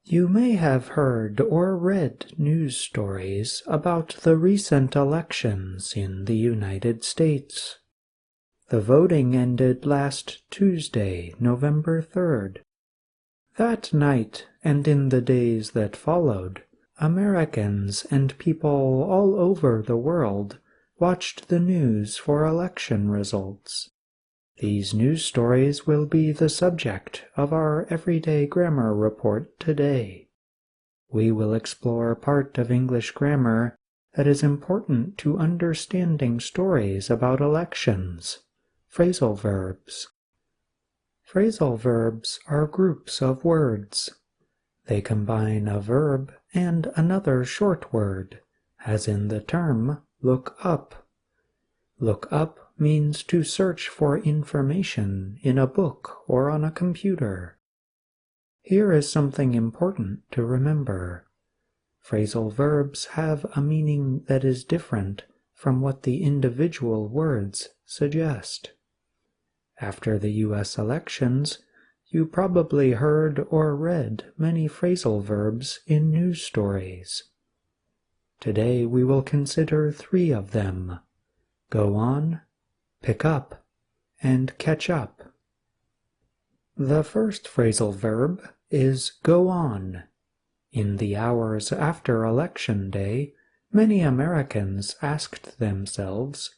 You may have heard or read news stories about the recent elections in the United States. The voting ended last Tuesday, November 3rd. That night and in the days that followed, Americans and people all over the world watched the news for election results. These news stories will be the subject of our Everyday Grammar Report today. We will explore part of English grammar that is important to understanding stories about elections, phrasal verbs. Phrasal verbs are groups of words. They combine a verb and another short word, as in the term look up. Look up means to search for information in a book or on a computer. Here is something important to remember. Phrasal verbs have a meaning that is different from what the individual words suggest. After the U.S. elections, you probably heard or read many phrasal verbs in news stories. Today we will consider 3 of them: go on, pick up, and catch up. The first phrasal verb is go on. In the hours after Election Day, many Americans asked themselves,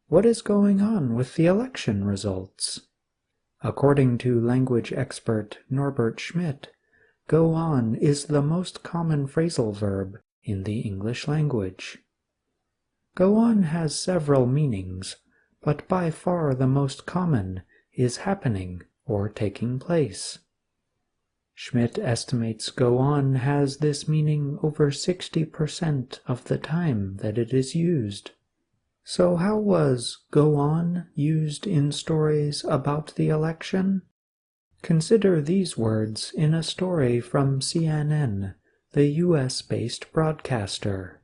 what is going on with the election results? According to language expert Norbert Schmidt, go on is the most common phrasal verb in the English language. Go on has several meanings, but by far the most common is happening or taking place. Schmidt estimates go on has this meaning over 60% of the time that it is used. So how was go on used in stories about the election? Consider these words in a story from CNN, the US-based broadcaster.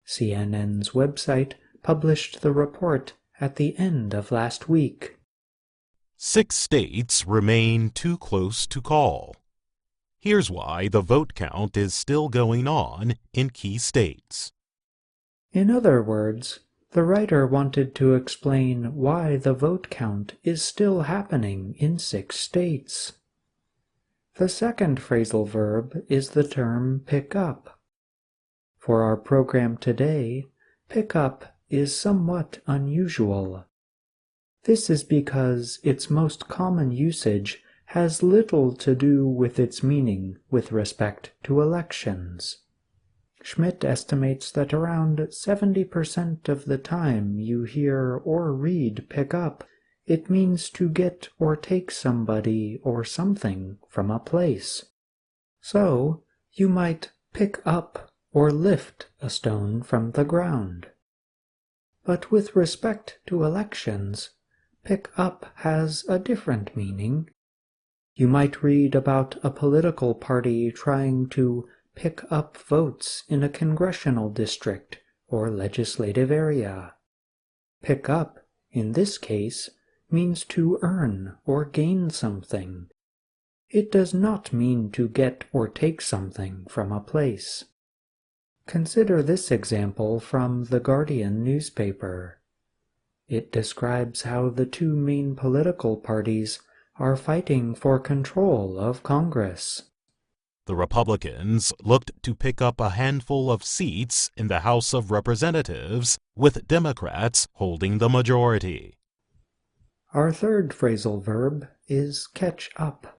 CNN's website published the report at the end of last week. 6 states remain too close to call. Here's why the vote count is still going on in key states. In other words, the writer wanted to explain why the vote count is still happening in 6 states. The second phrasal verb is the term pick up. For our program today, pick up is somewhat unusual. This is because its most common usage has little to do with its meaning with respect to elections. Schmidt estimates that around 70% of the time you hear or read pick up, it means to get or take somebody or something from a place. So, you might pick up or lift a stone from the ground. But with respect to elections, pick up has a different meaning. You might read about a political party trying to pick up votes in a congressional district or legislative area. Pick up, in this case, means to earn or gain something. It does not mean to get or take something from a place. Consider this example from The Guardian newspaper. It describes how the 2 main political parties are fighting for control of Congress. The Republicans looked to pick up a handful of seats in the House of Representatives, with Democrats holding the majority. Our third phrasal verb is catch up.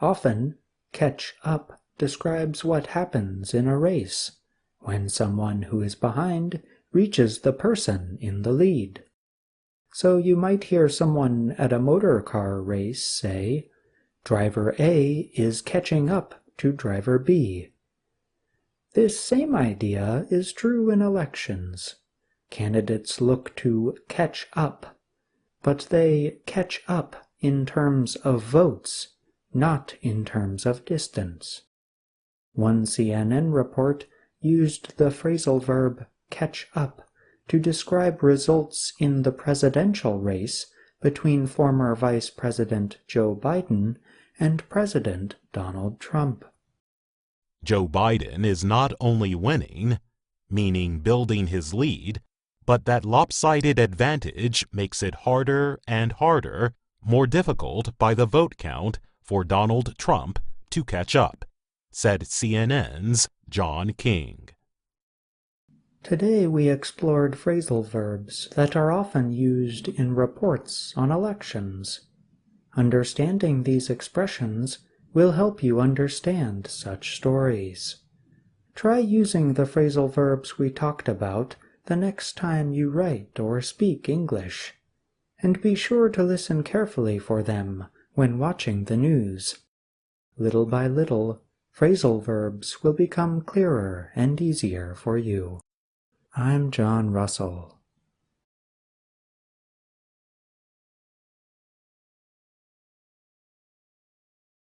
Often, catch up describes what happens in a race, when someone who is behind reaches the person in the lead. So you might hear someone at a motor car race say, Driver A is catching up to Driver B. This same idea is true in elections. Candidates look to catch up, but they catch up in terms of votes, not in terms of distance. One CNN report used the phrasal verb catch up to describe results in the presidential race between former Vice President Joe Biden and President Donald Trump. Joe Biden is not only winning, meaning building his lead, but that lopsided advantage makes it harder and harder, more difficult by the vote count for Donald Trump to catch up, said CNN's John King. Today we explored phrasal verbs that are often used in reports on elections. Understanding these expressions will help you understand such stories. Try using the phrasal verbs we talked about the next time you write or speak English, and be sure to listen carefully for them when watching the news. Little by little, phrasal verbs will become clearer and easier for you. I'm John Russell.